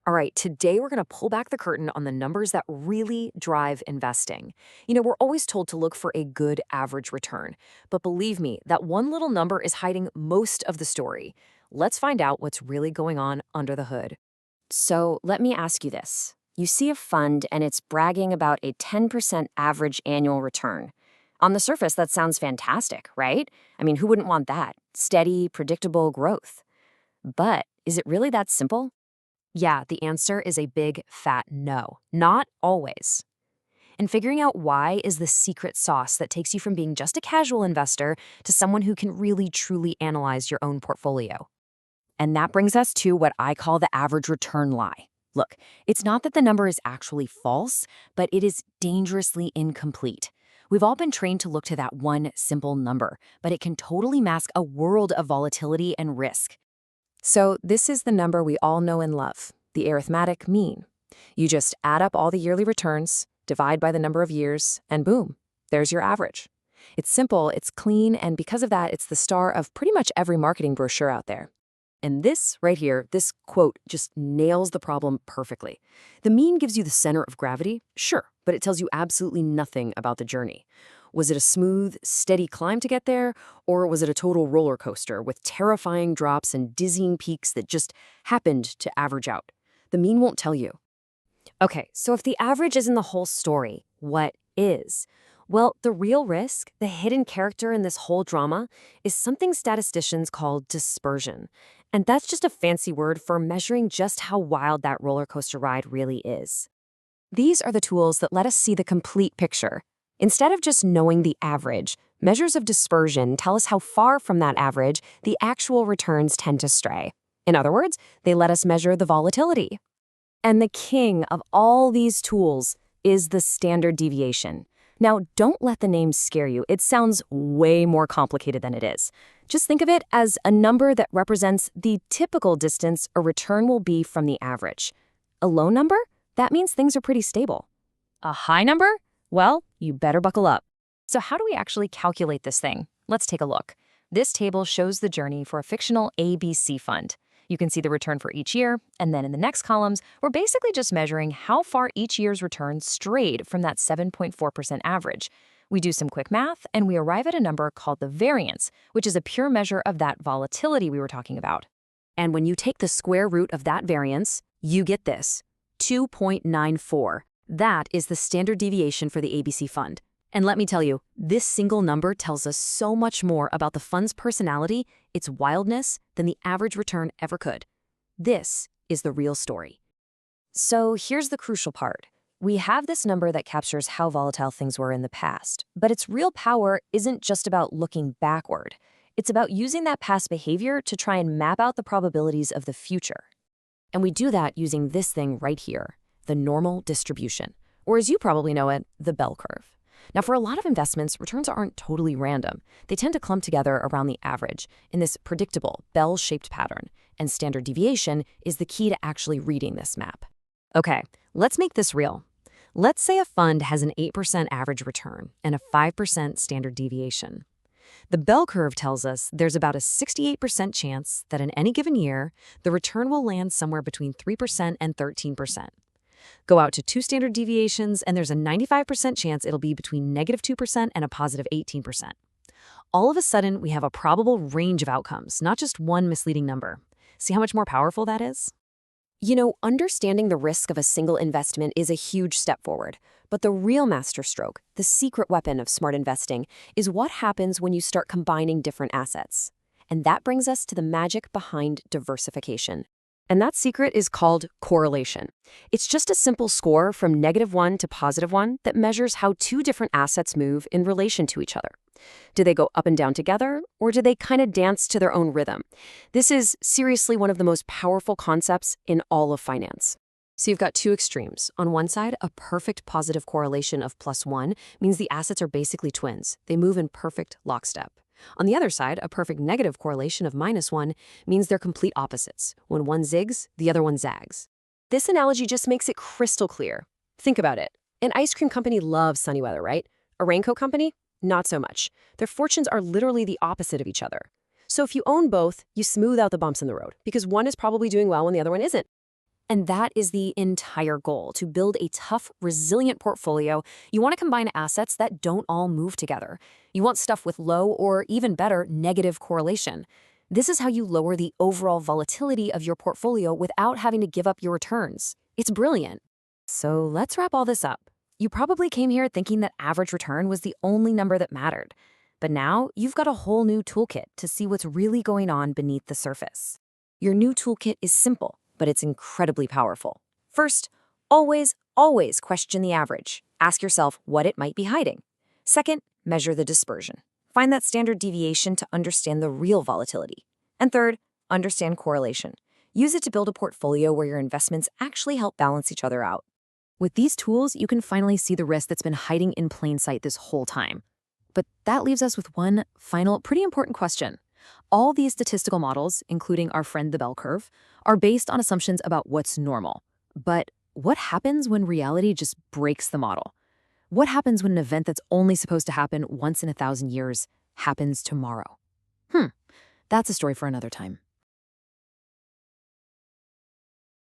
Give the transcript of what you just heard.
All right, today we're going to pull back the curtain on the numbers that really drive investing. We're always told to look for a good average return, but believe me, that one little number is hiding most of the story. Let's find out what's really going on under the hood. So let me ask you this. You see a fund and it's bragging about a 10% average annual return. On the surface, that sounds fantastic, right? I mean, who wouldn't want that? Steady, predictable growth. But is it really that simple? Yeah, the answer is a big fat no. Not always. And figuring out why is the secret sauce that takes you from being just a casual investor to someone who can really truly analyze your own portfolio. And that brings us to what I call the average return lie. Look, it's not that the number is actually false, but it is dangerously incomplete. We've all been trained to look to that one simple number, but it can totally mask a world of volatility and risk. So this is the number we all know and love, the arithmetic mean. You just add up all the yearly returns, divide by the number of years, and boom, there's your average. It's simple, it's clean, and because of that, it's the star of pretty much every marketing brochure out there. And this right here, this quote just nails the problem perfectly. The mean gives you the center of gravity, sure, but it tells you absolutely nothing about the journey. Was it a smooth, steady climb to get there, or was it a total roller coaster with terrifying drops and dizzying peaks that just happened to average out? The mean won't tell you. Okay, so if the average isn't the whole story, what is? Well, the real risk, the hidden character in this whole drama, is something statisticians call dispersion. And that's just a fancy word for measuring just how wild that roller coaster ride really is. These are the tools that let us see the complete picture. Instead of just knowing the average, measures of dispersion tell us how far from that average the actual returns tend to stray. In other words, they let us measure the volatility. And the king of all these tools is the standard deviation. Now, don't let the name scare you. It sounds way more complicated than it is. Just think of it as a number that represents the typical distance a return will be from the average. A low number? That means things are pretty stable. A high number? Well, you better buckle up. So how do we actually calculate this thing? Let's take a look. This table shows the journey for a fictional ABC fund. You can see the return for each year, and then in the next columns, we're basically just measuring how far each year's return strayed from that 7.4% average. We do some quick math, and we arrive at a number called the variance, which is a pure measure of that volatility we were talking about. And when you take the square root of that variance, you get this, 2.94. That is the standard deviation for the ABC fund. And let me tell you, this single number tells us so much more about the fund's personality, its wildness, than the average return ever could. This is the real story. So here's the crucial part. We have this number that captures how volatile things were in the past, but its real power isn't just about looking backward. It's about using that past behavior to try and map out the probabilities of the future. And we do that using this thing right here, the normal distribution, or as you probably know it, the bell curve. Now, for a lot of investments, returns aren't totally random. They tend to clump together around the average in this predictable, bell-shaped pattern, and standard deviation is the key to actually reading this map. Okay, let's make this real. Let's say a fund has an 8% average return and a 5% standard deviation. The bell curve tells us there's about a 68% chance that in any given year, the return will land somewhere between 3% and 13%. Go out to 2 standard deviations, and there's a 95% chance it'll be between -2% and a positive 18%. All of a sudden, we have a probable range of outcomes, not just one misleading number. See how much more powerful that is? Understanding the risk of a single investment is a huge step forward. But the real masterstroke, the secret weapon of smart investing, is what happens when you start combining different assets. And that brings us to the magic behind diversification. And that secret is called correlation. It's just a simple score from -1 to +1 that measures how 2 different assets move in relation to each other. Do they go up and down together, or do they kind of dance to their own rhythm? This is seriously one of the most powerful concepts in all of finance. So you've got 2 extremes. On one side, a perfect positive correlation of +1 means the assets are basically twins. They move in perfect lockstep. On the other side, a perfect negative correlation of -1 means they're complete opposites. When one zigs, the other one zags. This analogy just makes it crystal clear. Think about it. An ice cream company loves sunny weather, right? A raincoat company? Not so much. Their fortunes are literally the opposite of each other. So if you own both, you smooth out the bumps in the road, because one is probably doing well when the other one isn't. And that is the entire goal, to build a tough, resilient portfolio. You want to combine assets that don't all move together. You want stuff with low or, even better, negative correlation. This is how you lower the overall volatility of your portfolio without having to give up your returns. It's brilliant. So let's wrap all this up. You probably came here thinking that average return was the only number that mattered. But now you've got a whole new toolkit to see what's really going on beneath the surface. Your new toolkit is simple, but it's incredibly powerful. First, always question the average. Ask yourself what it might be hiding. Second, measure the dispersion. Find that standard deviation to understand the real volatility. And third, understand correlation. Use it to build a portfolio where your investments actually help balance each other out. With these tools, you can finally see the risk that's been hiding in plain sight this whole time. But that leaves us with one final, pretty important question. All these statistical models, including our friend the bell curve, are based on assumptions about what's normal. But what happens when reality just breaks the model? What happens when an event that's only supposed to happen once in 1,000 years happens tomorrow? That's a story for another time.